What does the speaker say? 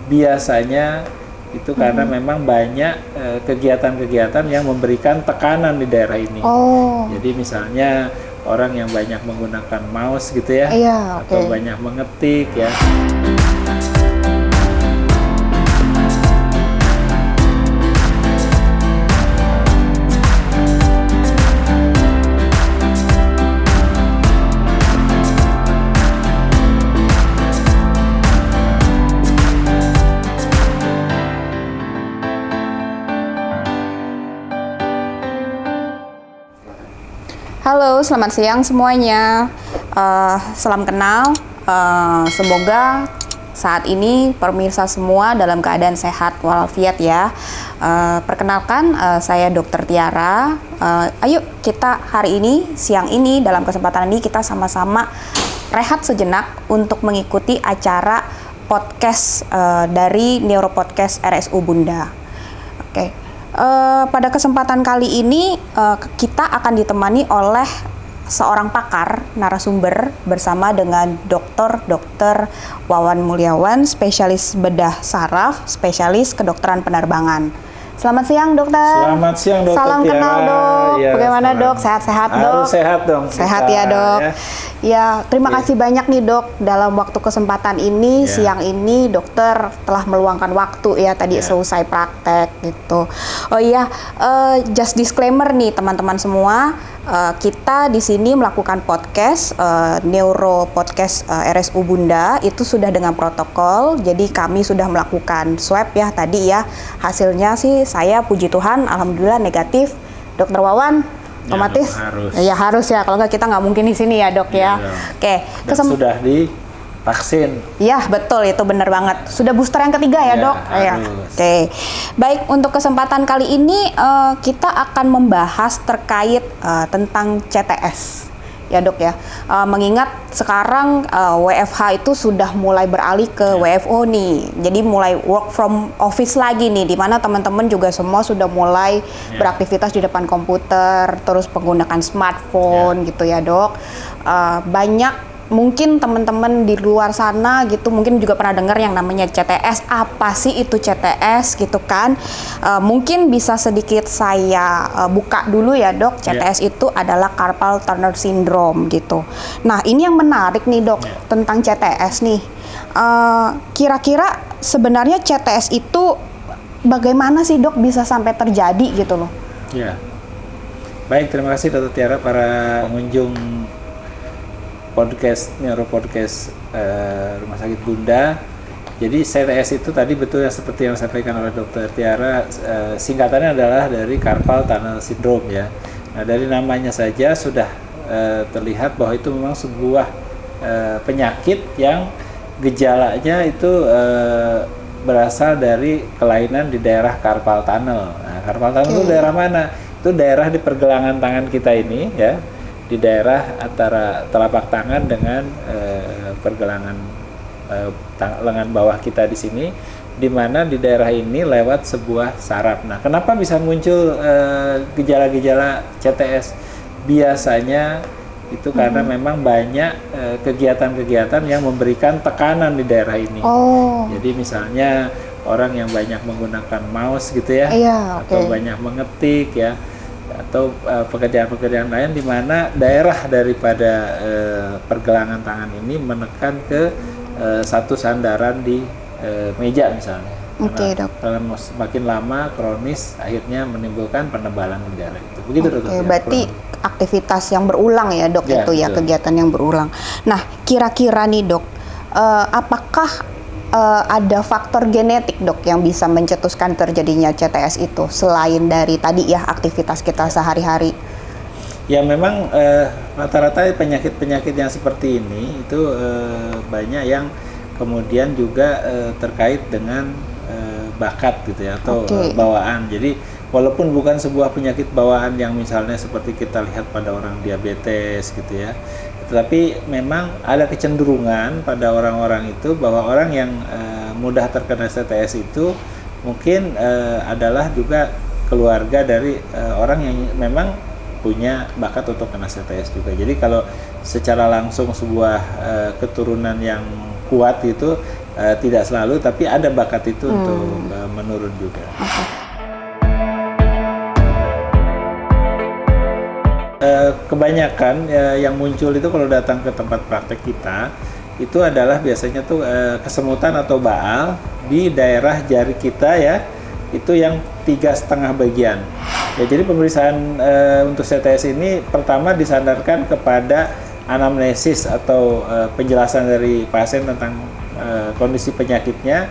biasanya itu karena memang banyak kegiatan-kegiatan yang memberikan tekanan di daerah ini. Jadi misalnya orang yang banyak menggunakan mouse gitu ya, atau banyak mengetik ya. Halo, selamat siang semuanya. Salam kenal. Semoga saat ini pemirsa semua dalam keadaan sehat walafiat ya. Perkenalkan, saya Dr. Tiara. Ayo kita hari ini, siang ini, dalam kesempatan ini kita sama-sama rehat sejenak untuk mengikuti acara podcast dari Neuropodcast RSU Bunda. Oke. Pada kesempatan kali ini kita akan ditemani oleh seorang pakar narasumber bersama dengan Dr. Wawan Mulyawan, spesialis bedah saraf, spesialis kedokteran penerbangan. Selamat siang, dokter. Selamat siang, Dokter Salam Tiara. kenal, dok. Ya, bagaimana, dok? Sehat-sehat, dok? Harus sehat dong. Sehat ya, dok. Ya, terima kasih banyak nih, dok. Dalam waktu kesempatan ini, siang ini, dokter telah meluangkan waktu ya tadi selesai praktek gitu. Oh iya, just disclaimer nih teman-teman semua. Kita di sini melakukan podcast Neuropodcast RSU Bunda itu sudah dengan protokol. Jadi kami sudah melakukan swab ya tadi ya. Hasilnya sih saya puji Tuhan alhamdulillah negatif. Dokter Wawan otomatis harus ya, kalau nggak kita nggak mungkin di sini ya, dok ya. Oke. Sudah divaksin. Iya, betul, itu benar banget. Sudah booster yang ketiga ya, dok? Ya. Oke. Baik, untuk kesempatan kali ini kita akan membahas terkait tentang CTS. Ya, dok ya. Mengingat sekarang WFH itu sudah mulai beralih ke WFO nih. Jadi mulai work from office lagi nih, di mana teman-teman juga semua sudah mulai beraktivitas di depan komputer, terus menggunakan smartphone gitu ya, dok. Banyak mungkin teman-teman di luar sana gitu mungkin juga pernah dengar yang namanya CTS. Apa sih itu CTS gitu kan? Mungkin bisa sedikit saya buka dulu ya, dok. CTS itu adalah Carpal Tunnel Syndrome gitu. Nah, ini yang menarik nih, dok, tentang CTS nih. Kira-kira sebenarnya CTS itu bagaimana sih, dok, bisa sampai terjadi gitu loh? Ya. Baik, terima kasih Dr. Tiara, para pengunjung Neuropodcast Rumah Sakit Bunda. Jadi CTS itu tadi betul ya seperti yang disampaikan oleh Dr. Tiara, singkatannya adalah dari Carpal Tunnel Syndrome ya. Nah, dari namanya saja sudah terlihat bahwa itu memang sebuah penyakit yang gejalanya itu berasal dari kelainan di daerah carpal tunnel. Nah, carpal tunnel itu daerah mana? Itu daerah di pergelangan tangan kita ini ya. Di daerah antara telapak tangan dengan pergelangan lengan bawah kita di sini, di mana di daerah ini lewat sebuah saraf. Nah, kenapa bisa muncul gejala-gejala CTS? Biasanya itu karena memang banyak kegiatan-kegiatan yang memberikan tekanan di daerah ini. Jadi misalnya orang yang banyak menggunakan mouse gitu ya, atau banyak mengetik ya, atau pekerjaan-pekerjaan lain di mana daerah daripada pergelangan tangan ini menekan ke satu sandaran di meja misalnya. Dok. Karena semakin lama kronis akhirnya menimbulkan penebalan di daerah itu. Begitu, dok. Berarti aktivitas yang berulang ya, dok, itu ya, kegiatan yang berulang. Nah, kira-kira nih, dok, apakah ada faktor genetik, dok, yang bisa mencetuskan terjadinya CTS itu selain dari tadi ya aktivitas kita sehari-hari? Ya, memang rata-rata penyakit-penyakit yang seperti ini itu banyak yang kemudian juga terkait dengan bakat gitu ya, atau bawaan. Jadi walaupun bukan sebuah penyakit bawaan yang misalnya seperti kita lihat pada orang diabetes gitu ya, tetapi memang ada kecenderungan pada orang-orang itu bahwa orang yang mudah terkena CTS itu mungkin adalah juga keluarga dari orang yang memang punya bakat untuk kena CTS juga. Jadi kalau secara langsung sebuah keturunan yang kuat itu tidak selalu, tapi ada bakat itu untuk menurun juga. Kebanyakan yang muncul itu kalau datang ke tempat praktek kita itu adalah biasanya tuh kesemutan atau baal di daerah jari kita ya, itu yang 3,5 bagian. Ya, jadi pemeriksaan untuk CTS ini pertama disandarkan kepada anamnesis atau penjelasan dari pasien tentang kondisi penyakitnya,